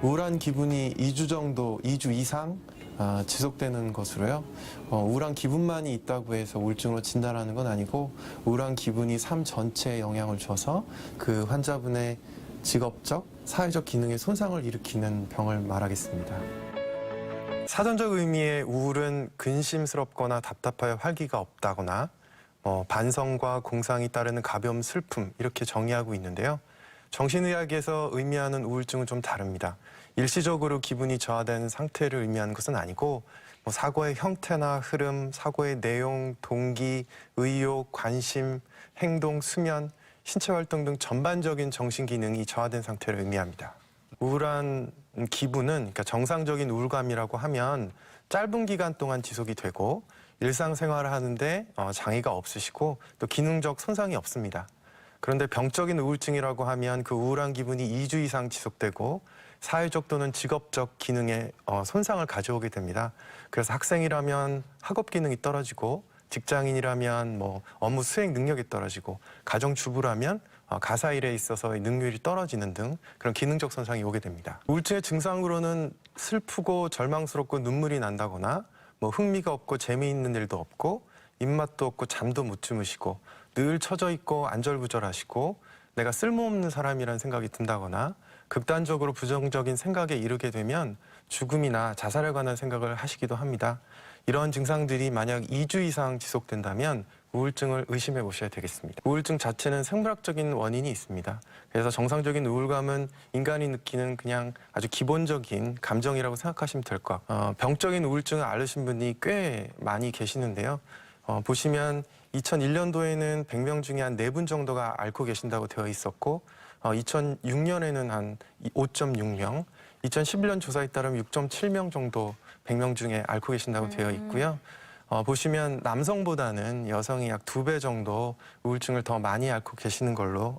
우울한 기분이 2주 정도, 2주 이상 지속되는 것으로요. 우울한 기분만이 있다고 해서 우울증으로 진단하는 건 아니고 우울한 기분이 삶 전체에 영향을 줘서 그 환자분의 직업적, 사회적 기능에 손상을 일으키는 병을 말하겠습니다. 사전적 의미의 우울은 근심스럽거나 답답하여 활기가 없다거나 반성과 공상이 따르는 가벼운 슬픔 이렇게 정의하고 있는데요. 정신의학에서 의미하는 우울증은 좀 다릅니다. 일시적으로 기분이 저하되는 상태를 의미하는 것은 아니고 사고의 형태나 흐름, 사고의 내용, 동기, 의욕, 관심, 행동, 수면, 신체 활동 등 전반적인 정신 기능이 저하된 상태를 의미합니다. 우울한 기분은 그러니까 정상적인 우울감이라고 하면 짧은 기간 동안 지속이 되고 일상생활을 하는데 장애가 없으시고 또 기능적 손상이 없습니다. 그런데 병적인 우울증이라고 하면 그 우울한 기분이 2주 이상 지속되고 사회적 또는 직업적 기능에 손상을 가져오게 됩니다. 그래서 학생이라면 학업 기능이 떨어지고 직장인이라면 업무 수행 능력이 떨어지고 가정주부라면 가사 일에 있어서의 능률이 떨어지는 등 그런 기능적 손상이 오게 됩니다. 우울증의 증상으로는 슬프고 절망스럽고 눈물이 난다거나 흥미가 없고 재미있는 일도 없고 입맛도 없고 잠도 못 주무시고 늘 처져 있고 안절부절하시고 내가 쓸모없는 사람이라는 생각이 든다거나 극단적으로 부정적인 생각에 이르게 되면 죽음이나 자살에 관한 생각을 하시기도 합니다. 이런 증상들이 만약 2주 이상 지속된다면 우울증을 의심해 보셔야 되겠습니다. 우울증 자체는 생물학적인 원인이 있습니다. 그래서 정상적인 우울감은 인간이 느끼는 그냥 아주 기본적인 감정이라고 생각하시면 될 것 같고 병적인 우울증을 앓으신 분이 꽤 많이 계시는데요. 보시면 2001년도에는 100명 중에 한 4분 정도가 앓고 계신다고 되어 있었고 2006년에는 한 5.6명, 2011년 조사에 따르면 6.7명 정도 100명 중에 앓고 계신다고 되어 있고요. 보시면 남성보다는 여성이 약 2배 정도 우울증을 더 많이 앓고 계시는 걸로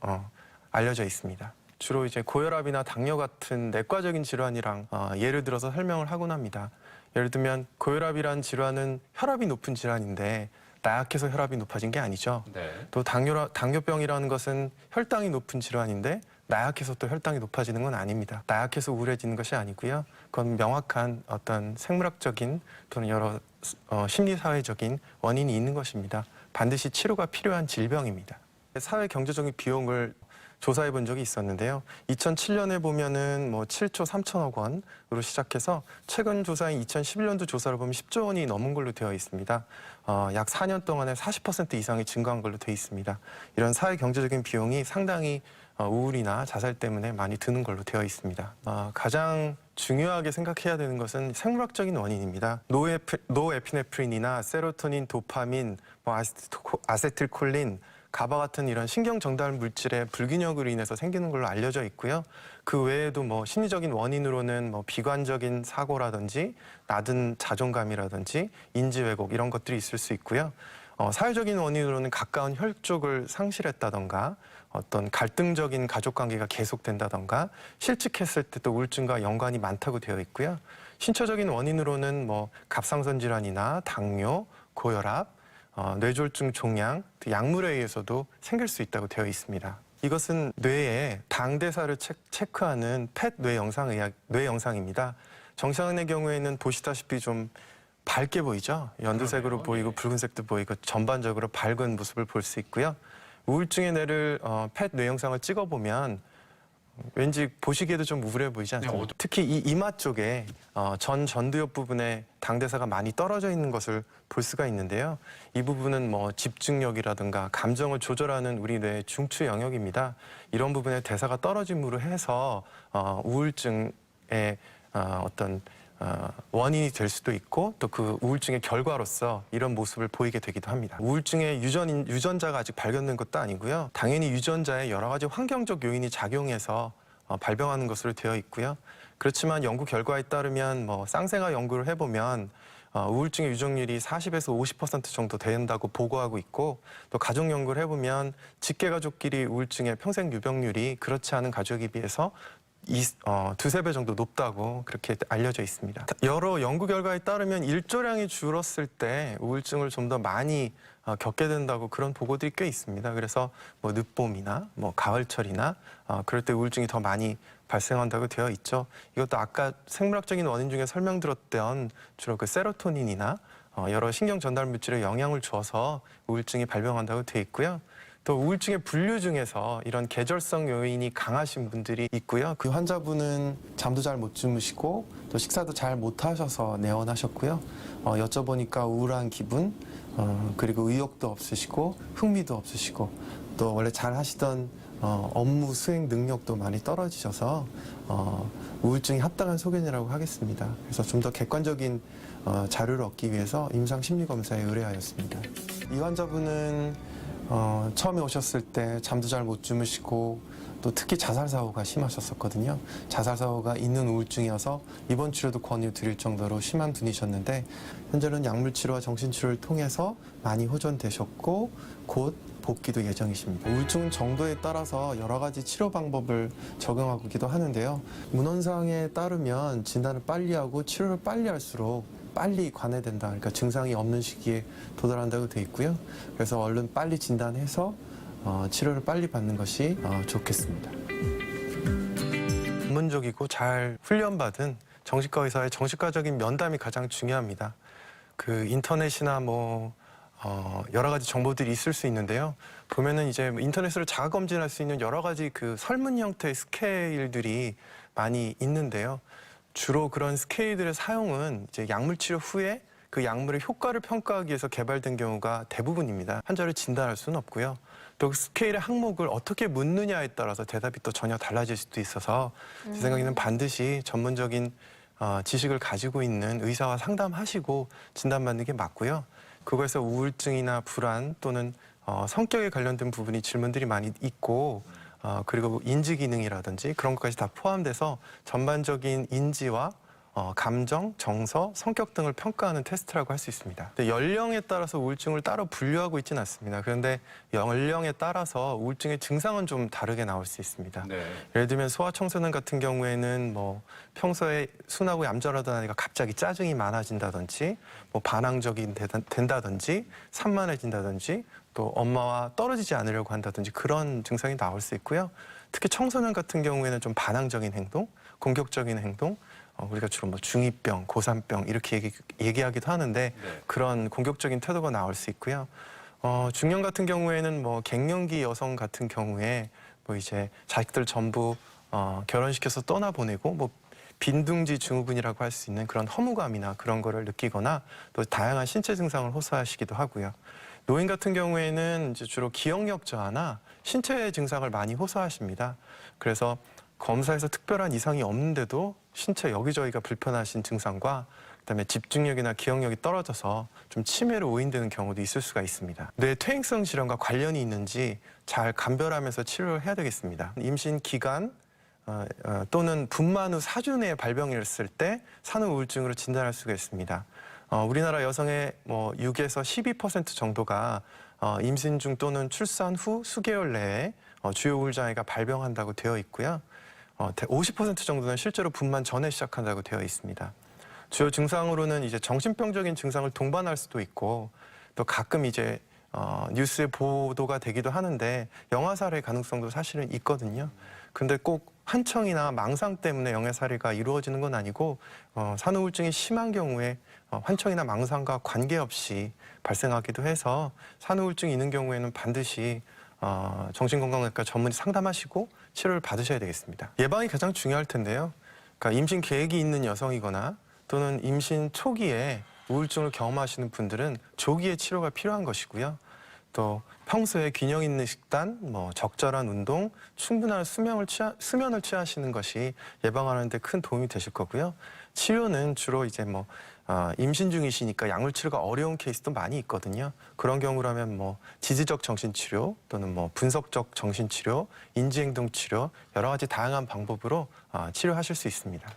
알려져 있습니다. 주로 이제 고혈압이나 당뇨 같은 내과적인 질환이랑 예를 들어서 설명을 하곤 합니다. 예를 들면 고혈압이란 질환은 혈압이 높은 질환인데 나약해서 혈압이 높아진 게 아니죠. 네. 또 당뇨병이라는 것은 혈당이 높은 질환인데 나약해서 또 혈당이 높아지는 건 아닙니다. 나약해서 우울해지는 것이 아니고요. 그건 명확한 어떤 생물학적인 또는 여러 심리사회적인 원인이 있는 것입니다. 반드시 치료가 필요한 질병입니다. 사회 경제적인 비용을 조사해 본 적이 있었는데요. 2007년에 보면은 7조 3천억 원으로 시작해서 최근 조사인 2011년도 조사를 보면 10조 원이 넘은 걸로 되어 있습니다. 약 4년 동안에 40% 이상이 증가한 걸로 되어 있습니다. 이런 사회 경제적인 비용이 상당히 우울이나 자살 때문에 많이 드는 걸로 되어 있습니다. 가장 중요하게 생각해야 되는 것은 생물학적인 원인입니다. 노에피네프린이나 세로토닌, 도파민, 아세틸콜린, 가바 같은 이런 신경 전달 물질의 불균형으로 인해서 생기는 걸로 알려져 있고요. 그 외에도 심리적인 원인으로는 비관적인 사고라든지 낮은 자존감이라든지 인지 왜곡 이런 것들이 있을 수 있고요. 사회적인 원인으로는 가까운 혈족을 상실했다던가 어떤 갈등적인 가족 관계가 계속된다던가 실직했을 때 또 우울증과 연관이 많다고 되어 있고요. 신체적인 원인으로는 갑상선 질환이나 당뇨, 고혈압, 뇌졸중 종양, 약물에 의해서도 생길 수 있다고 되어 있습니다. 이것은 뇌의 당대사를 체크하는 펫 뇌영상입니다. 정상인의 경우에는 보시다시피 좀 밝게 보이죠? 연두색으로 보이고 붉은색도 보이고 전반적으로 밝은 모습을 볼 수 있고요. 우울증의 뇌를 펫 뇌영상을 찍어보면 왠지 보시기에도 좀 우울해 보이지 않습니까? 특히 이 이마 쪽에 전두엽 부분에 당대사가 많이 떨어져 있는 것을 볼 수가 있는데요. 이 부분은 집중력이라든가 감정을 조절하는 우리 뇌의 중추 영역입니다. 이런 부분에 대사가 떨어짐으로 해서 우울증의 어떤 원인이 될 수도 있고 또 그 우울증의 결과로서 이런 모습을 보이게 되기도 합니다. 우울증의 유전자가 아직 발견된 것도 아니고요. 당연히 유전자에 여러 가지 환경적 요인이 작용해서 발병하는 것으로 되어 있고요. 그렇지만 연구 결과에 따르면 쌍생아 연구를 해보면 우울증의 유정률이 40에서 50% 정도 된다고 보고하고 있고 또 가족 연구를 해보면 직계가족끼리 우울증의 평생 유병률이 그렇지 않은 가족에 비해서 두세 배 정도 높다고 그렇게 알려져 있습니다. 여러 연구 결과에 따르면 일조량이 줄었을 때 우울증을 좀 더 많이 겪게 된다고 그런 보고들이 꽤 있습니다. 그래서 뭐 늦봄이나 뭐 가을철이나 그럴 때 우울증이 더 많이 발생한다고 되어 있죠. 이것도 아까 생물학적인 원인 중에 설명드렸던 주로 그 세로토닌이나 여러 신경 전달 물질에 영향을 줘서 우울증이 발병한다고 되어 있고요. 또 우울증의 분류 중에서 이런 계절성 요인이 강하신 분들이 있고요. 그 환자분은 잠도 잘 못 주무시고 또 식사도 잘 못 하셔서 내원하셨고요. 여쭤보니까 우울한 기분, 그리고 의욕도 없으시고 흥미도 없으시고 또 원래 잘 하시던 업무 수행 능력도 많이 떨어지셔서 우울증이 합당한 소견이라고 하겠습니다. 그래서 좀 더 객관적인 자료를 얻기 위해서 임상 심리 검사에 의뢰하였습니다. 이 환자분은 처음에 오셨을 때 잠도 잘 못 주무시고 또 특히 자살 사고가 심하셨었거든요. 자살 사고가 있는 우울증이어서 입원 치료도 권유드릴 정도로 심한 분이셨는데 현재는 약물 치료와 정신 치료를 통해서 많이 호전되셨고 곧 복귀도 예정이십니다. 우울증은 정도에 따라서 여러 가지 치료 방법을 적용하기도 하는데요. 문헌상에 따르면 진단을 빨리 하고 치료를 빨리 할수록 빨리 관해된다. 그러니까 증상이 없는 시기에 도달한다고 돼 있고요. 그래서 얼른 빨리 진단해서 치료를 빨리 받는 것이 좋겠습니다. 전문적이고 잘 훈련받은 정신과 의사의 정신과적인 면담이 가장 중요합니다. 그 인터넷이나 뭐 여러 가지 정보들이 있을 수 있는데요. 보면은 이제 인터넷으로 자가 검진할 수 있는 여러 가지 그 설문 형태의 스케일들이 많이 있는데요. 주로 그런 스케일들의 사용은 이제 약물 치료 후에 그 약물의 효과를 평가하기 위해서 개발된 경우가 대부분입니다. 환자를 진단할 수는 없고요. 또 스케일의 항목을 어떻게 묻느냐에 따라서 대답이 또 전혀 달라질 수도 있어서 제 생각에는 반드시 전문적인 지식을 가지고 있는 의사와 상담하시고 진단받는 게 맞고요. 그거에서 우울증이나 불안 또는 성격에 관련된 부분이 질문들이 많이 있고 그리고 인지 기능이라든지 그런 것까지 다 포함돼서 전반적인 인지와 감정, 정서, 성격 등을 평가하는 테스트라고 할 수 있습니다. 연령에 따라서 우울증을 따로 분류하고 있지는 않습니다. 그런데 연령에 따라서 우울증의 증상은 좀 다르게 나올 수 있습니다. 네. 예를 들면 소아청소년 같은 경우에는 뭐 평소에 순하고 얌전하던 아이가 갑자기 짜증이 많아진다든지 뭐 반항적이 된다든지 산만해진다든지 또 엄마와 떨어지지 않으려고 한다든지 그런 증상이 나올 수 있고요. 특히 청소년 같은 경우에는 좀 반항적인 행동, 공격적인 행동, 우리가 주로 뭐 중2병, 고3병 이렇게 얘기하기도 하는데 네. 그런 공격적인 태도가 나올 수 있고요. 중년 같은 경우에는 뭐 갱년기 여성 같은 경우에 뭐 이제 자식들 전부 결혼시켜서 떠나보내고 뭐 빈둥지 증후군이라고 할 수 있는 그런 허무감이나 그런 거를 느끼거나 또 다양한 신체 증상을 호소하시기도 하고요. 노인 같은 경우에는 이제 주로 기억력 저하나 신체 증상을 많이 호소하십니다. 그래서 검사에서 특별한 이상이 없는데도 신체 여기저기가 불편하신 증상과 그다음에 집중력이나 기억력이 떨어져서 좀 치매로 오인되는 경우도 있을 수가 있습니다. 뇌 퇴행성 질환과 관련이 있는지 잘 감별하면서 치료를 해야 되겠습니다. 임신 기간 또는 분만 후 4주 내에 발병했을 때 산후 우울증으로 진단할 수가 있습니다. 우리나라 여성의 뭐 6에서 12% 정도가 임신 중 또는 출산 후 수개월 내에 주요 우울 장애가 발병한다고 되어 있고요. 50% 정도는 실제로 분만 전에 시작한다고 되어 있습니다. 주요 증상으로는 이제 정신병적인 증상을 동반할 수도 있고 또 가끔 이제 뉴스에 보도가 되기도 하는데 영아 살해 가능성도 사실은 있거든요. 근데 꼭 환청이나 망상 때문에 영아 살해가 이루어지는 건 아니고 산후 우울증이 심한 경우에 환청이나 망상과 관계없이 발생하기도 해서 산후 우울증이 있는 경우에는 반드시 정신건강의학과 전문의 상담하시고 치료를 받으셔야 되겠습니다. 예방이 가장 중요할 텐데요. 그러니까 임신 계획이 있는 여성이거나 또는 임신 초기에 우울증을 경험하시는 분들은 조기에 치료가 필요한 것이고요. 또 평소에 균형 있는 식단, 뭐 적절한 운동, 충분한 수면을 취하시는 것이 예방하는 데 큰 도움이 되실 거고요. 치료는 주로 이제 뭐 임신 중이시니까 약물 치료가 어려운 케이스도 많이 있거든요. 그런 경우라면 뭐 지지적 정신치료 또는 뭐 분석적 정신치료, 인지행동치료 여러 가지 다양한 방법으로 치료하실 수 있습니다.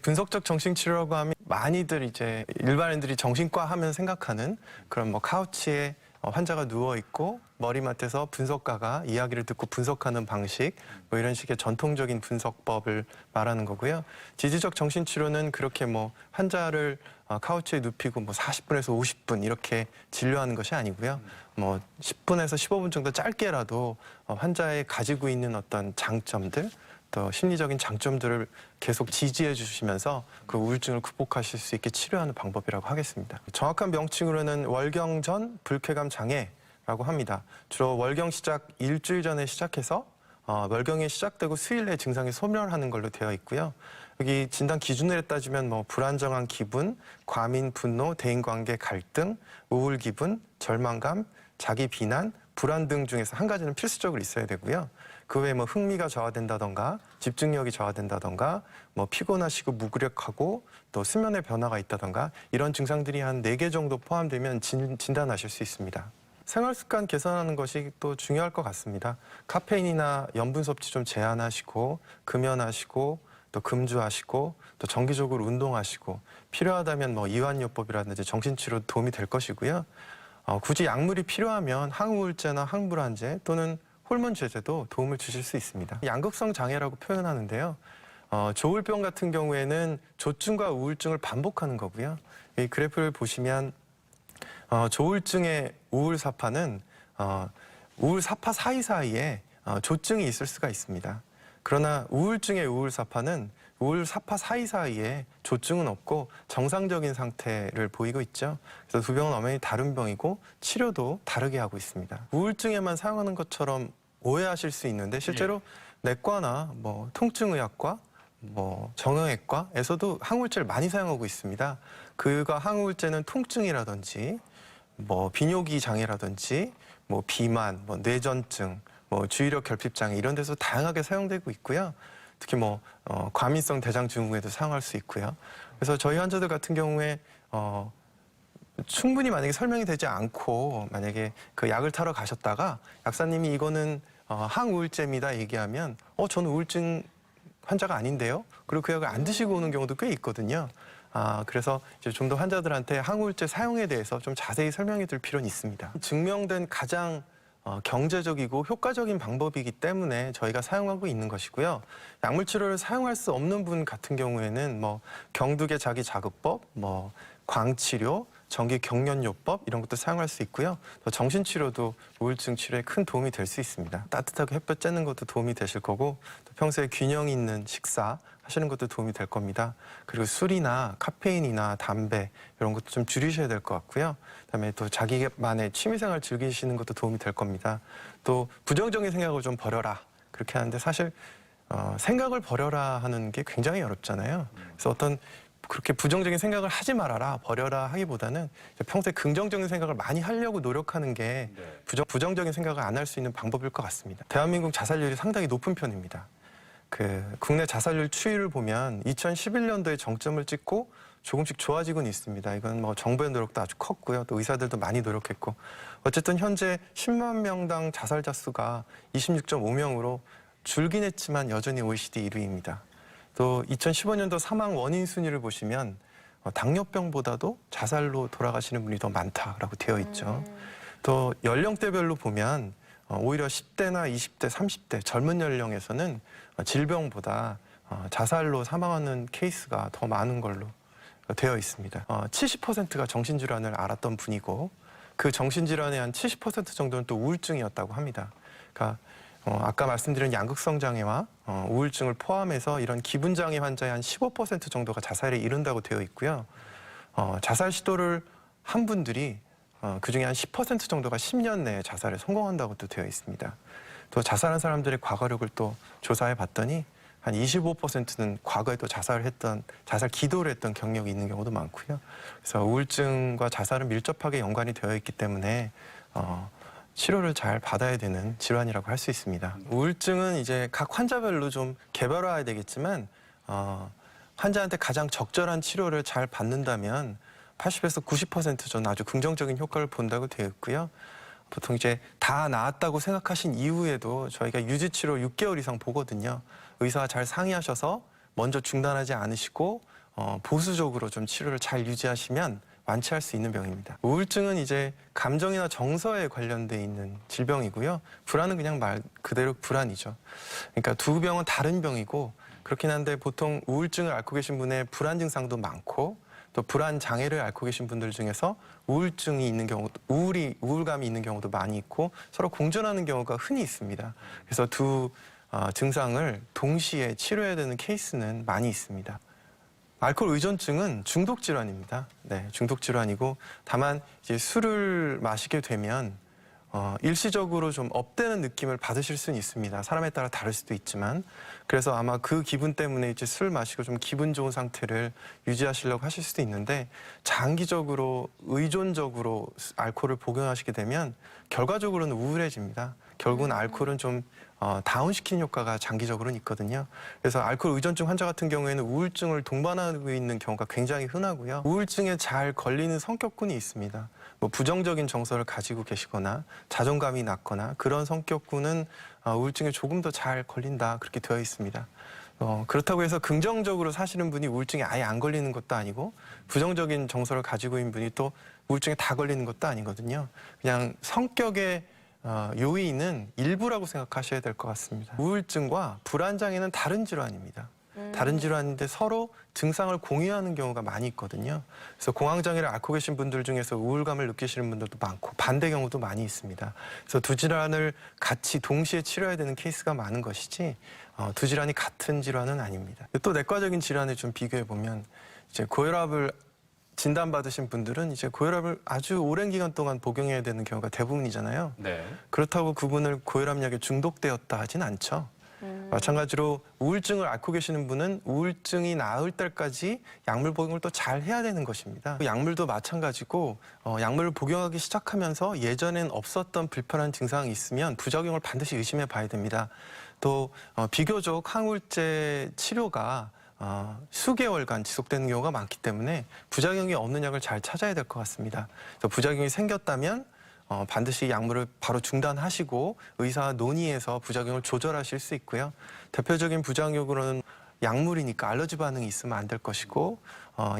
분석적 정신치료라고 하면 많이들 이제 일반인들이 정신과 하면 생각하는 그런 뭐 카우치에 환자가 누워 있고 머리맡에서 분석가가 이야기를 듣고 분석하는 방식, 뭐 이런 식의 전통적인 분석법을 말하는 거고요. 지지적 정신치료는 그렇게 뭐 환자를 카우치에 눕히고 뭐 40분에서 50분 이렇게 진료하는 것이 아니고요. 뭐 10분에서 15분 정도 짧게라도 환자의 가지고 있는 어떤 장점들, 또 심리적인 장점들을 계속 지지해 주시면서 그 우울증을 극복하실 수 있게 치료하는 방법이라고 하겠습니다. 정확한 명칭으로는 월경전 불쾌감 장애라고 합니다. 주로 월경 시작 일주일 전에 시작해서 월경이 시작되고 수일 내에 증상이 소멸하는 걸로 되어 있고요. 여기 진단 기준으로 따지면 뭐 불안정한 기분, 과민 분노, 대인관계 갈등, 우울 기분, 절망감, 자기 비난, 불안 등 중에서 한 가지는 필수적으로 있어야 되고요. 그 외에 뭐 흥미가 저하된다던가 집중력이 저하된다던가 뭐 피곤하시고 무기력하고 또 수면의 변화가 있다던가 이런 증상들이 한 4개 정도 포함되면 진단하실 수 있습니다. 생활 습관 개선하는 것이 또 중요할 것 같습니다. 카페인이나 염분 섭취 좀 제한하시고 금연하시고 또 금주하시고 또 정기적으로 운동하시고 필요하다면 뭐 이완요법이라든지 정신치료 도움이 될 것이고요. 굳이 약물이 필요하면 항우울제나 항불안제 또는 호르몬 제제도 도움을 주실 수 있습니다. 양극성 장애라고 표현하는데요. 조울병 같은 경우에는 조증과 우울증을 반복하는 거고요. 이 그래프를 보시면 조울증의 우울사파는 우울사파 사이사이에 조증이 있을 수가 있습니다. 그러나 우울증의 우울사파는 우울사파 사이사이에 조증은 없고 정상적인 상태를 보이고 있죠. 그래서 두 병은 엄연히 다른 병이고 치료도 다르게 하고 있습니다. 우울증에만 사용하는 것처럼 오해하실 수 있는데 실제로 내과나 뭐 통증의학과, 뭐 정형외과에서도 항우울제를 많이 사용하고 있습니다. 그가 항우울제는 통증이라든지 뭐 비뇨기 장애라든지 뭐 비만, 뭐 뇌전증, 뭐 주의력 결핍 장애 이런 데서 다양하게 사용되고 있고요. 특히 뭐 과민성 대장 증후에도 사용할 수 있고요. 그래서 저희 환자들 같은 경우에 충분히 만약에 설명이 되지 않고 만약에 그 약을 타러 가셨다가 약사님이 이거는 항우울제입니다 얘기하면 저는 우울증 환자가 아닌데요. 그리고 그 약을 안 드시고 오는 경우도 꽤 있거든요. 그래서 이제 좀 더 환자들한테 항우울제 사용에 대해서 좀 자세히 설명해 드릴 필요는 있습니다. 증명된 가장 경제적이고 효과적인 방법이기 때문에 저희가 사용하고 있는 것이고요. 약물 치료를 사용할 수 없는 분 같은 경우에는 뭐 경두개 자기 자극법, 뭐 광치료, 전기 경련요법 이런 것도 사용할 수 있고요. 또 정신치료도 우울증 치료에 큰 도움이 될 수 있습니다. 따뜻하게 햇볕 쬐는 것도 도움이 되실 거고 또 평소에 균형 있는 식사 하시는 것도 도움이 될 겁니다. 그리고 술이나 카페인이나 담배 이런 것도 좀 줄이셔야 될 것 같고요. 그다음에 또 자기만의 취미생활 즐기시는 것도 도움이 될 겁니다. 또 부정적인 생각을 좀 버려라 그렇게 하는데 사실 생각을 버려라 하는 게 굉장히 어렵잖아요. 그래서 어떤 그렇게 부정적인 생각을 하지 말아라, 버려라 하기보다는 평소에 긍정적인 생각을 많이 하려고 노력하는 게 부정적인 생각을 안 할 수 있는 방법일 것 같습니다. 대한민국 자살률이 상당히 높은 편입니다. 국내 자살률 추이를 보면 2011년도에 정점을 찍고 조금씩 좋아지고는 있습니다. 이건 뭐 정부의 노력도 아주 컸고요. 또 의사들도 많이 노력했고 어쨌든 현재 10만 명당 자살자 수가 26.5명으로 줄긴 했지만 여전히 OECD 1위입니다. 또 2015년도 사망 원인 순위를 보시면 당뇨병보다도 자살로 돌아가시는 분이 더 많다라고 되어 있죠. 또 연령대별로 보면 오히려 10대나 20대, 30대 젊은 연령에서는 질병보다 자살로 사망하는 케이스가 더 많은 걸로 되어 있습니다. 70%가 정신질환을 앓았던 분이고 그 정신질환의 한 70% 정도는 또 우울증이었다고 합니다. 그러니까 아까 말씀드린 양극성 장애와 우울증을 포함해서 이런 기분장애 환자의 한 15% 정도가 자살에 이른다고 되어 있고요. 자살 시도를 한 분들이 그중에 한 10% 정도가 10년 내에 자살에 성공한다고 또 되어 있습니다. 또 자살한 사람들의 과거력을 또 조사해 봤더니 한 25%는 과거에 또 자살 기도를 했던 경력이 있는 경우도 많고요. 그래서 우울증과 자살은 밀접하게 연관이 되어 있기 때문에 치료를 잘 받아야 되는 질환이라고 할 수 있습니다. 우울증은 이제 각 환자별로 좀 개별화해야 되겠지만 환자한테 가장 적절한 치료를 잘 받는다면 80에서 90% 저는 아주 긍정적인 효과를 본다고 되어 있고요. 보통 이제 다 나았다고 생각하신 이후에도 저희가 유지치료 6개월 이상 보거든요. 의사와 잘 상의하셔서 먼저 중단하지 않으시고 보수적으로 좀 치료를 잘 유지하시면 완치할 수 있는 병입니다. 우울증은 이제 감정이나 정서에 관련돼 있는 질병이고요. 불안은 그냥 말 그대로 불안이죠. 그러니까 두 병은 다른 병이고 그렇긴 한데 보통 우울증을 앓고 계신 분의 불안 증상도 많고 또 불안 장애를 앓고 계신 분들 중에서 우울증이 있는 경우, 우울감이 있는 경우도 많이 있고 서로 공존하는 경우가 흔히 있습니다. 그래서 두 증상을 동시에 치료해야 되는 케이스는 많이 있습니다. 알코올 의존증은 중독 질환입니다. 네, 중독 질환이고 다만 이제 술을 마시게 되면 일시적으로 좀 업되는 느낌을 받으실 수는 있습니다. 사람에 따라 다를 수도 있지만 그래서 아마 그 기분 때문에 이제 술 마시고 좀 기분 좋은 상태를 유지하시려고 하실 수도 있는데 장기적으로 의존적으로 알코올을 복용하시게 되면 결과적으로는 우울해집니다. 결국은 알코올은 좀 다운시키는 효과가 장기적으로는 있거든요. 그래서 알코올 의존증 환자 같은 경우에는 우울증을 동반하고 있는 경우가 굉장히 흔하고요. 우울증에 잘 걸리는 성격군이 있습니다. 뭐 부정적인 정서를 가지고 계시거나 자존감이 낮거나 그런 성격군은 우울증에 조금 더 잘 걸린다 그렇게 되어 있습니다. 그렇다고 해서 긍정적으로 사시는 분이 우울증에 아예 안 걸리는 것도 아니고 부정적인 정서를 가지고 있는 분이 또 우울증에 다 걸리는 것도 아니거든요. 그냥 성격의 요인은 일부라고 생각하셔야 될 것 같습니다. 우울증과 불안장애는 다른 질환입니다. 다른 질환인데 서로 증상을 공유하는 경우가 많이 있거든요. 그래서 공황장애를 앓고 계신 분들 중에서 우울감을 느끼시는 분들도 많고 반대 경우도 많이 있습니다. 그래서 두 질환을 같이 동시에 치료해야 되는 케이스가 많은 것이지 두 질환이 같은 질환은 아닙니다. 또 내과적인 질환을 좀 비교해 보면 이제 고혈압을 진단받으신 분들은 이제 고혈압을 아주 오랜 기간 동안 복용해야 되는 경우가 대부분이잖아요. 네. 그렇다고 그분을 고혈압약에 중독되었다 하진 않죠. 마찬가지로 우울증을 앓고 계시는 분은 우울증이 나을 때까지 약물 복용을 또 잘 해야 되는 것입니다. 약물도 마찬가지고 약물을 복용하기 시작하면서 예전엔 없었던 불편한 증상이 있으면 부작용을 반드시 의심해 봐야 됩니다. 또 비교적 항우울제 치료가 수개월간 지속되는 경우가 많기 때문에 부작용이 없는 약을 잘 찾아야 될 것 같습니다. 그래서 부작용이 생겼다면 반드시 약물을 바로 중단하시고 의사와 논의해서 부작용을 조절하실 수 있고요. 대표적인 부작용으로는 약물이니까 알러지 반응이 있으면 안 될 것이고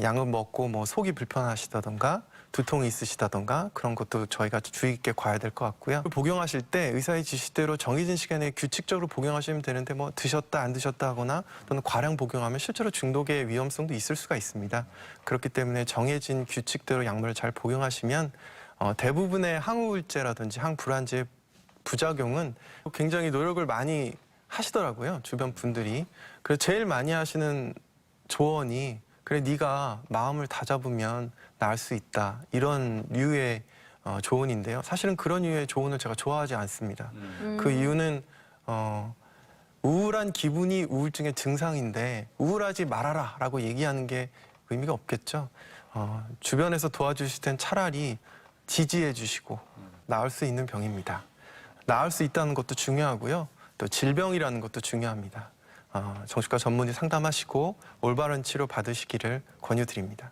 약을 먹고 뭐 속이 불편하시다던가 두통이 있으시다던가 그런 것도 저희가 주의 깊게 봐야 될 것 같고요. 복용하실 때 의사의 지시대로 정해진 시간에 규칙적으로 복용하시면 되는데 뭐 드셨다 안 드셨다 하거나 또는 과량 복용하면 실제로 중독의 위험성도 있을 수가 있습니다. 그렇기 때문에 정해진 규칙대로 약물을 잘 복용하시면 대부분의 항우울제라든지 항불안제의 부작용은 굉장히 노력을 많이 하시더라고요. 주변 분들이. 그래서 제일 많이 하시는 조언이 그래 네가 마음을 다잡으면 나을 수 있다. 이런 류의 조언인데요. 사실은 그런 류의 조언을 제가 좋아하지 않습니다. 그 이유는 우울한 기분이 우울증의 증상인데 우울하지 말아라 라고 얘기하는 게 의미가 없겠죠. 주변에서 도와주실 땐 차라리 지지해 주시고 나을 수 있는 병입니다. 나을 수 있다는 것도 중요하고요. 또 질병이라는 것도 중요합니다. 정신과 전문의 상담하시고 올바른 치료 받으시기를 권유드립니다.